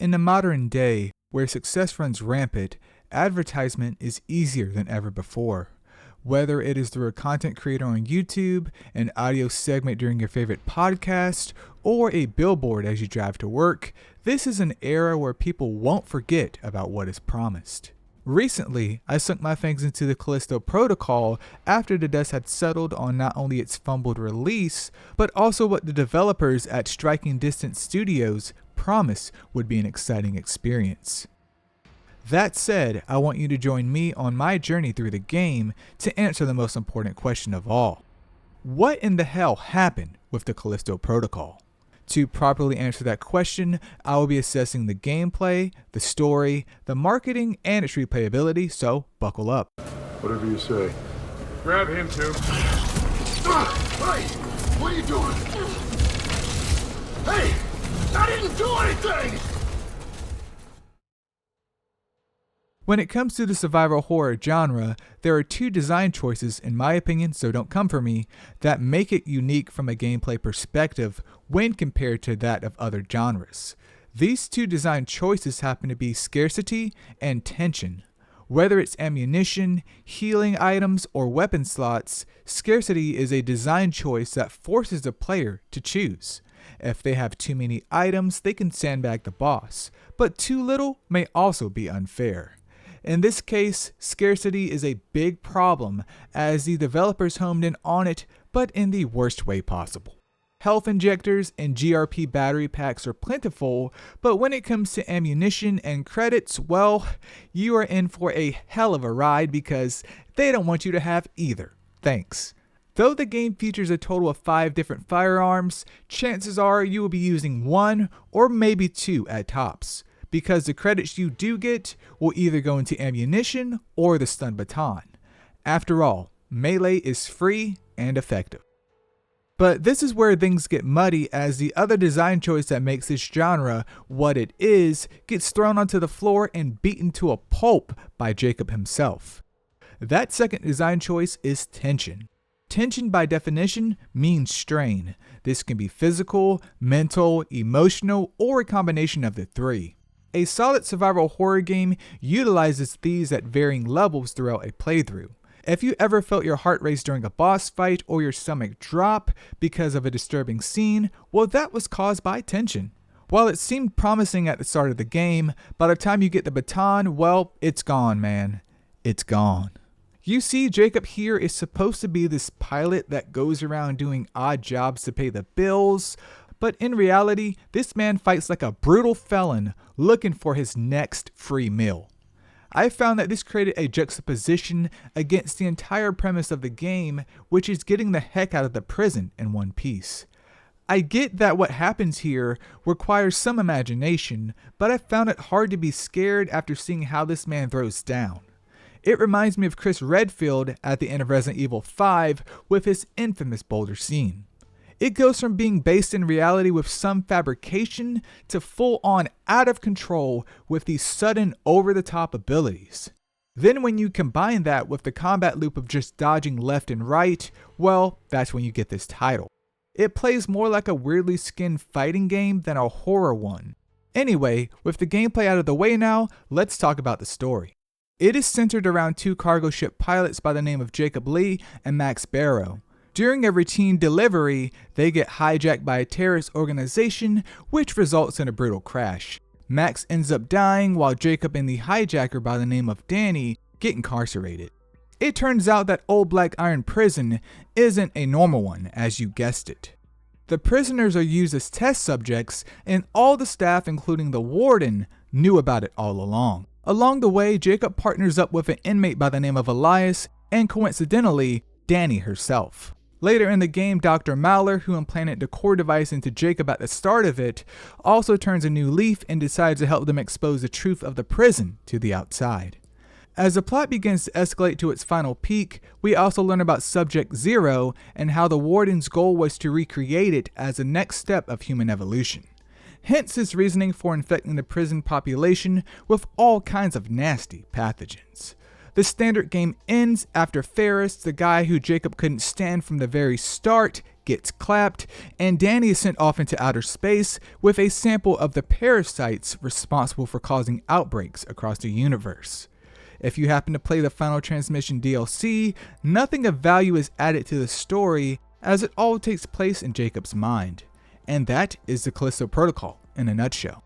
In the modern day, where success runs rampant, advertisement is easier than ever before. Whether it is through a content creator on YouTube, an audio segment during your favorite podcast, or a billboard as you drive to work, this is an era where people won't forget about what is promised. Recently, I sunk my fangs into the Callisto Protocol after the dust had settled on not only its fumbled release, but also what the developers at Striking Distance Studios promised would be an exciting experience. That said, I want you to join me on my journey through the game to answer the most important question of all. What in the hell happened with the Callisto Protocol? To properly answer that question, I will be assessing the gameplay, the story, the marketing, and its replayability, so buckle up. Whatever you say. Grab him, too. Hey! What are you doing? Hey! I didn't do anything! When it comes to the survival horror genre, there are two design choices, in my opinion, so don't come for me, that make it unique from a gameplay perspective when compared to that of other genres. These two design choices happen to be scarcity and tension. Whether it's ammunition, healing items, or weapon slots, scarcity is a design choice that forces the player to choose. If they have too many items, they can sandbag the boss, but too little may also be unfair. In this case, scarcity is a big problem as the developers homed in on it, but in the worst way possible. Health injectors and GRP battery packs are plentiful, but when it comes to ammunition and credits, well, you are in for a hell of a ride because they don't want you to have either. Thanks. Though the game features a total of 5 different firearms, chances are you will be using 1 or maybe 2 at tops, because the credits you do get will either go into ammunition or the stun baton. After all, melee is free and effective. But this is where things get muddy as the other design choice that makes this genre what it is gets thrown onto the floor and beaten to a pulp by Jacob himself. That second design choice is tension. Tension by definition means strain. This can be physical, mental, emotional, or a combination of the three. A solid survival horror game utilizes these at varying levels throughout a playthrough. If you ever felt your heart race during a boss fight or your stomach drop because of a disturbing scene, well, that was caused by tension. While it seemed promising at the start of the game, by the time you get the baton, well, it's gone, man. It's gone. You see, Jacob here is supposed to be this pilot that goes around doing odd jobs to pay the bills, but in reality, this man fights like a brutal felon looking for his next free meal. I found that this created a juxtaposition against the entire premise of the game, which is getting the heck out of the prison in one piece. I get that what happens here requires some imagination, but I found it hard to be scared after seeing how this man throws down. It reminds me of Chris Redfield at the end of Resident Evil 5 with his infamous boulder scene. It goes from being based in reality with some fabrication to full on out of control with these sudden over-the-top abilities. Then when you combine that with the combat loop of just dodging left and right, well, that's when you get this title. It plays more like a weirdly skinned fighting game than a horror one. Anyway, with the gameplay out of the way now, let's talk about the story. It is centered around 2 cargo ship pilots by the name of Jacob Lee and Max Barrow. During a routine delivery, they get hijacked by a terrorist organization, which results in a brutal crash. Max ends up dying while Jacob and the hijacker by the name of Danny get incarcerated. It turns out that Old Black Iron Prison isn't a normal one, as you guessed it. The prisoners are used as test subjects, and all the staff, including the warden, knew about it all along. Along the way, Jacob partners up with an inmate by the name of Elias, and coincidentally, Danny herself. Later in the game, Dr. Mauler, who implanted the core device into Jacob at the start of it, also turns a new leaf and decides to help them expose the truth of the prison to the outside. As the plot begins to escalate to its final peak, we also learn about Subject Zero and how the warden's goal was to recreate it as the next step of human evolution. Hence his reasoning for infecting the prison population with all kinds of nasty pathogens. The standard game ends after Ferris, the guy who Jacob couldn't stand from the very start, gets clapped, and Danny is sent off into outer space with a sample of the parasites responsible for causing outbreaks across the universe. If you happen to play the Final Transmission DLC, nothing of value is added to the story as it all takes place in Jacob's mind. And that is the Callisto Protocol in a nutshell.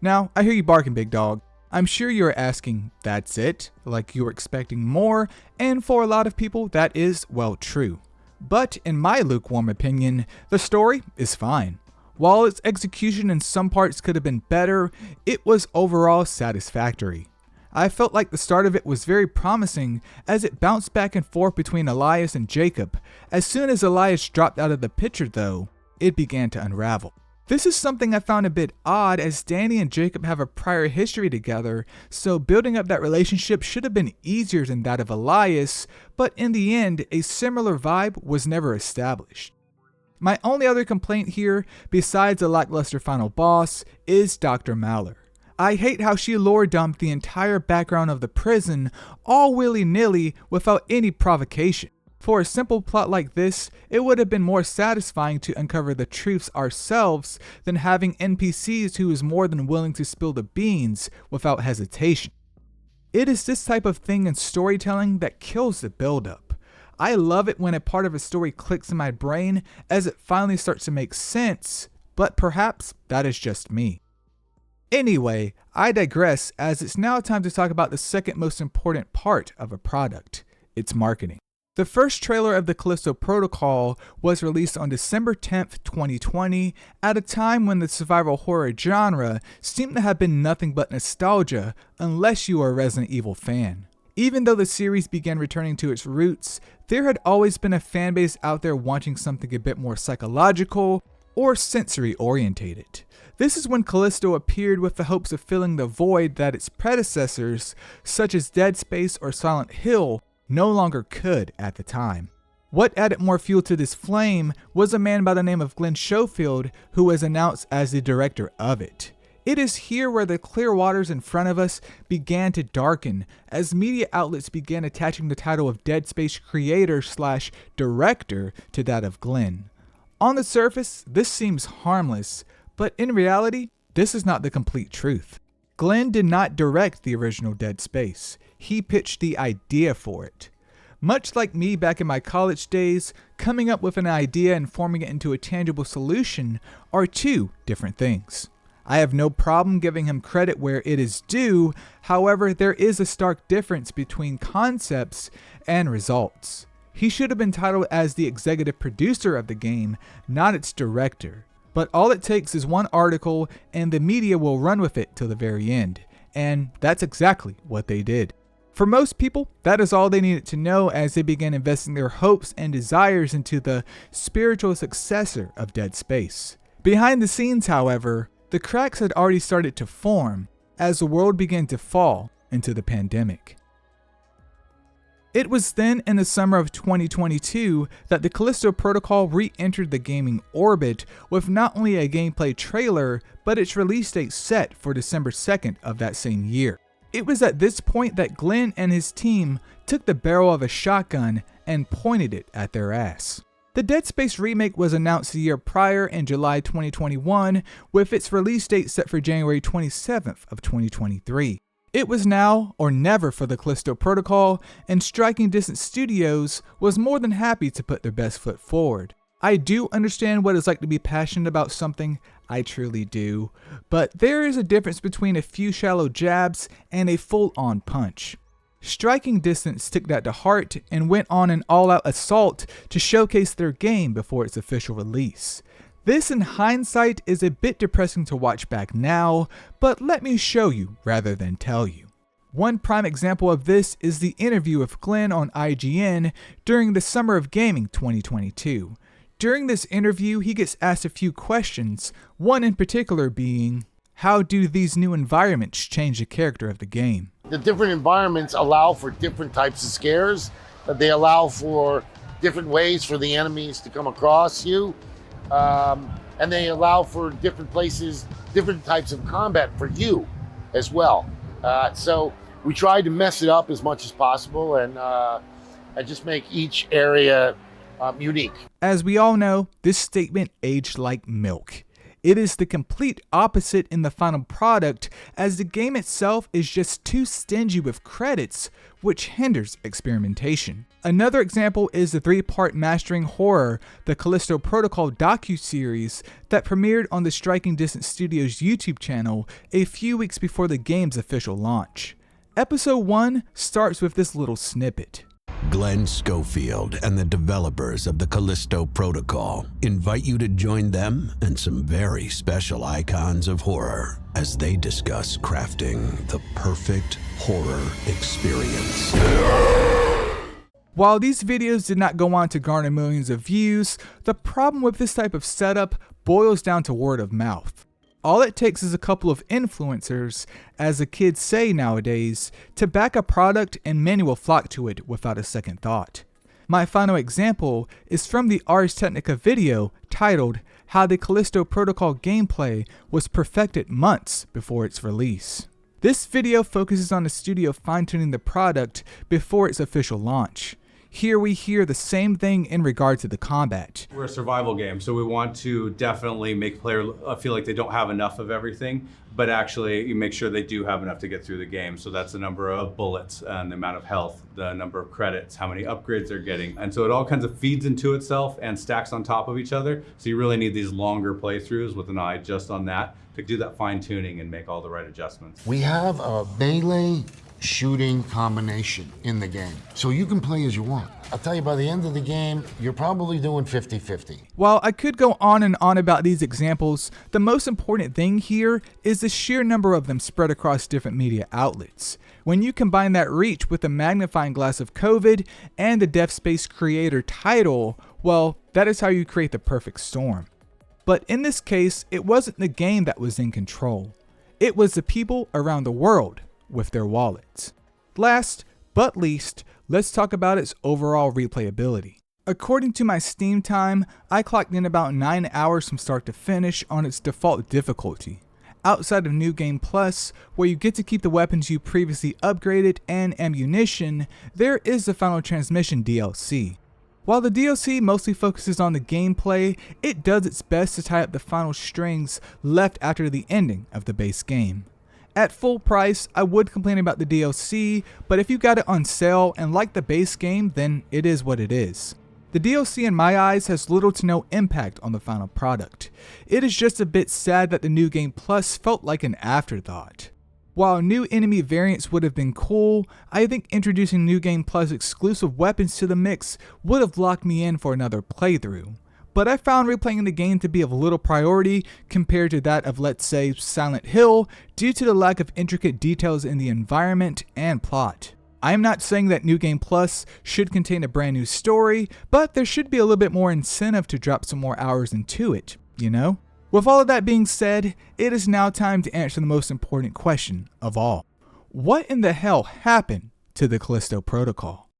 Now, I hear you barking, big dog. I'm sure you're asking, that's it? Like you were expecting more, and for a lot of people that is, well, true. But in my lukewarm opinion, the story is fine. While its execution in some parts could have been better, it was overall satisfactory. I felt like the start of it was very promising as it bounced back and forth between Elias and Jacob. As soon as Elias dropped out of the picture though, it began to unravel. This is something I found a bit odd as Danny and Jacob have a prior history together, so building up that relationship should have been easier than that of Elias, but in the end, a similar vibe was never established. My only other complaint here, besides the lackluster final boss, is Dr. Maller. I hate how she lore dumped the entire background of the prison all willy-nilly without any provocation. For a simple plot like this, it would have been more satisfying to uncover the truths ourselves than having NPCs who is more than willing to spill the beans without hesitation. It is this type of thing in storytelling that kills the build-up. I love it when a part of a story clicks in my brain as it finally starts to make sense, but perhaps that is just me. Anyway, I digress as it's now time to talk about the second most important part of a product, its marketing. The first trailer of the Callisto Protocol was released on December 10th, 2020, at a time when the survival horror genre seemed to have been nothing but nostalgia unless you are a Resident Evil fan. Even though the series began returning to its roots, there had always been a fanbase out there wanting something a bit more psychological or sensory orientated. This is when Callisto appeared with the hopes of filling the void that its predecessors, such as Dead Space or Silent Hill, no longer could at the time. What added more fuel to this flame was a man by the name of Glenn Schofield, who was announced as the director of it. It is here where the clear waters in front of us began to darken, as media outlets began attaching the title of Dead Space creator/director to that of Glenn. On the surface, this seems harmless, but in reality, this is not the complete truth. Glenn did not direct the original Dead Space. He pitched the idea for it. Much like me back in my college days, coming up with an idea and forming it into a tangible solution are two different things. I have no problem giving him credit where it is due, however, there is a stark difference between concepts and results. He should have been titled as the executive producer of the game, not its director. But all it takes is one article and the media will run with it till the very end. And that's exactly what they did. For most people, that is all they needed to know as they began investing their hopes and desires into the spiritual successor of Dead Space. Behind the scenes, however, the cracks had already started to form as the world began to fall into the pandemic. It was then in the summer of 2022 that the Callisto Protocol re-entered the gaming orbit with not only a gameplay trailer, but its release date set for December 2nd of that same year. It was at this point that Glenn and his team took the barrel of a shotgun and pointed it at their ass. The Dead Space remake was announced a year prior in July 2021, with its release date set for January 27th of 2023. It was now or never for the Callisto Protocol, and Striking Distance Studios was more than happy to put their best foot forward. I do understand what it's like to be passionate about something, I truly do, but there is a difference between a few shallow jabs and a full-on punch. Striking Distance took that to heart and went on an all-out assault to showcase their game before its official release. This in hindsight is a bit depressing to watch back now, but let me show you rather than tell you. One prime example of this is the interview with Glenn on IGN during the Summer of Gaming 2022. During this interview, he gets asked a few questions, one in particular being, how do these new environments change the character of the game? The different environments allow for different types of scares, that they allow for different ways for the enemies to come across you. And they allow for different places, different types of combat for you as well. So we tried to mess it up as much as possible and just make each area unique. As we all know, this statement aged like milk. It is the complete opposite in the final product, as the game itself is just too stingy with credits, which hinders experimentation. Another example is the 3-part mastering horror, the Callisto Protocol docu-series that premiered on the Striking Distance Studios YouTube channel a few weeks before the game's official launch. Episode 1 starts with this little snippet. Glenn Schofield and the developers of the Callisto Protocol invite you to join them and some very special icons of horror as they discuss crafting the perfect horror experience. While these videos did not go on to garner millions of views, the problem with this type of setup boils down to word of mouth. All it takes is a couple of influencers, as the kids say nowadays, to back a product and many will flock to it without a second thought. My final example is from the Ars Technica video titled How the Callisto Protocol Gameplay Was Perfected Months Before Its Release. This video focuses on the studio fine-tuning the product before its official launch. Here we hear the same thing in regard to the combat. We're a survival game, so we want to definitely make players feel like they don't have enough of everything, but actually you make sure they do have enough to get through the game. So that's the number of bullets and the amount of health, the number of credits, how many upgrades they're getting. And so it all kinds of feeds into itself and stacks on top of each other. So you really need these longer playthroughs with an eye just on that to do that fine tuning and make all the right adjustments. We have a melee shooting combination in the game, so you can play as you want. I'll tell you, by the end of the game, you're probably doing 50-50. While I could go on and on about these examples, the most important thing here is the sheer number of them spread across different media outlets. When you combine that reach with the magnifying glass of COVID and the Death Space creator title, well, that is how you create the perfect storm. But in this case, it wasn't the game that was in control. It was the people around the world with their wallets. Last but least, let's talk about its overall replayability. According to my Steam time, I clocked in about 9 hours from start to finish on its default difficulty. Outside of New Game Plus, where you get to keep the weapons you previously upgraded and ammunition, there is the Final Transmission DLC. While the DLC mostly focuses on the gameplay, it does its best to tie up the final strings left after the ending of the base game. At full price, I would complain about the DLC, but if you got it on sale and like the base game, then it is what it is. The DLC in my eyes has little to no impact on the final product. It is just a bit sad that the New Game Plus felt like an afterthought. While new enemy variants would have been cool, I think introducing New Game Plus exclusive weapons to the mix would have locked me in for another playthrough. But I found replaying the game to be of little priority compared to that of, let's say, Silent Hill, due to the lack of intricate details in the environment and plot. I am not saying that New Game Plus should contain a brand new story, but there should be a little bit more incentive to drop some more hours into it, you know? With all of that being said, it is now time to answer the most important question of all. What in the hell happened to the Callisto Protocol?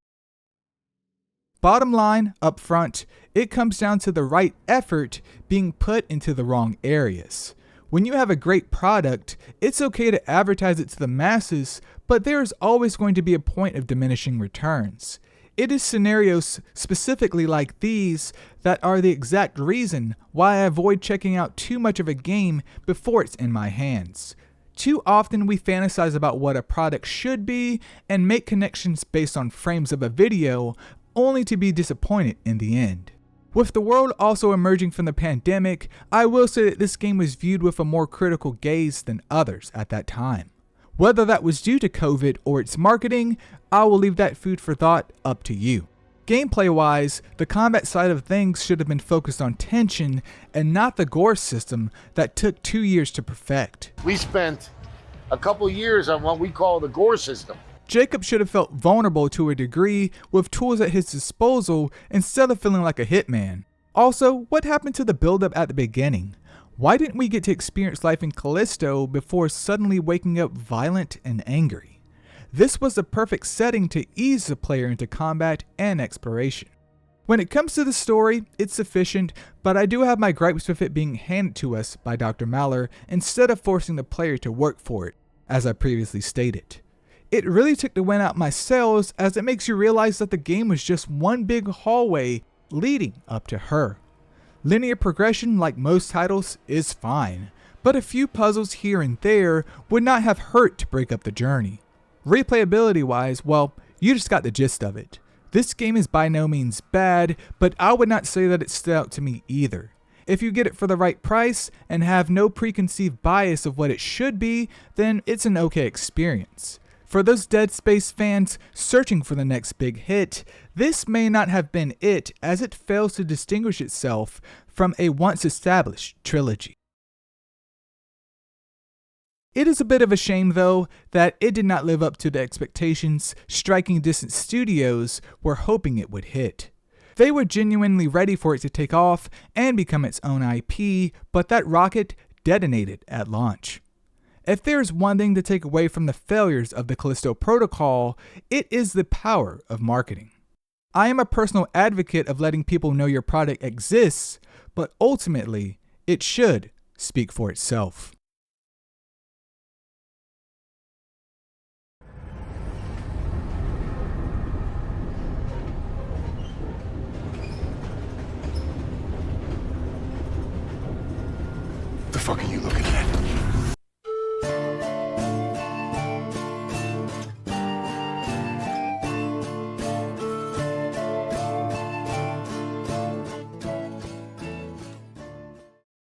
Bottom line, up front, it comes down to the right effort being put into the wrong areas. When you have a great product, it's okay to advertise it to the masses, but there is always going to be a point of diminishing returns. It is scenarios specifically like these that are the exact reason why I avoid checking out too much of a game before it's in my hands. Too often we fantasize about what a product should be and make connections based on frames of a video, only to be disappointed in the end. With the world also emerging from the pandemic, I will say that this game was viewed with a more critical gaze than others at that time. Whether that was due to COVID or its marketing, I will leave that food for thought up to you. Gameplay wise, the combat side of things should have been focused on tension and not the gore system that took 2 years to perfect. We spent a couple years on what we call the gore system. Jacob should have felt vulnerable to a degree with tools at his disposal instead of feeling like a hitman. Also, what happened to the build-up at the beginning? Why didn't we get to experience life in Callisto before suddenly waking up violent and angry? This was the perfect setting to ease the player into combat and exploration. When it comes to the story, it's sufficient, but I do have my gripes with it being handed to us by Dr. Maller instead of forcing the player to work for it, as I previously stated. It really took the wind out my sails, as it makes you realize that the game was just one big hallway leading up to her. Linear progression, like most titles, is fine, but a few puzzles here and there would not have hurt to break up the journey. Replayability wise, well, you just got the gist of it. This game is by no means bad, but I would not say that it stood out to me either. If you get it for the right price and have no preconceived bias of what it should be, then it's an okay experience. For those Dead Space fans searching for the next big hit, this may not have been it, as it fails to distinguish itself from a once established trilogy. It is a bit of a shame, though, that it did not live up to the expectations Striking Distance Studios were hoping it would hit. They were genuinely ready for it to take off and become its own IP, but that rocket detonated at launch. If there's one thing to take away from the failures of the Callisto Protocol, it is the power of marketing. I am a personal advocate of letting people know your product exists, but ultimately, it should speak for itself. The fuck are you looking at?